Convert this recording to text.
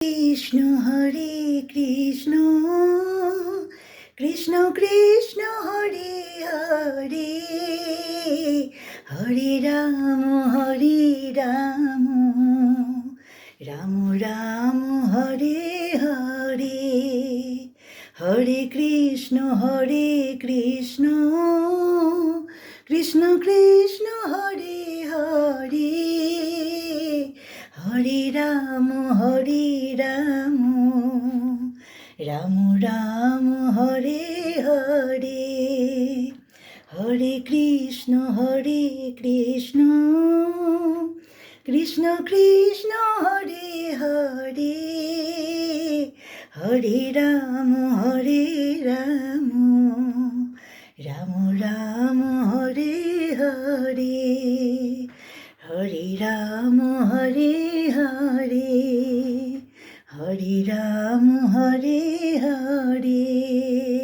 Krishna Hare Krishna Krishna Krishna Hare Hare Hare Ram Ram Ram Hare Hare Hare Krishna Krishna Krishna Hare Hare Hare Ram Ram Ram Hare Hare Hare Krishna Krishna Krishna Hare Hare Hare Ram Ram Ram Hare Hare Hare Ram Hare Hare Hare Ram Hare Hare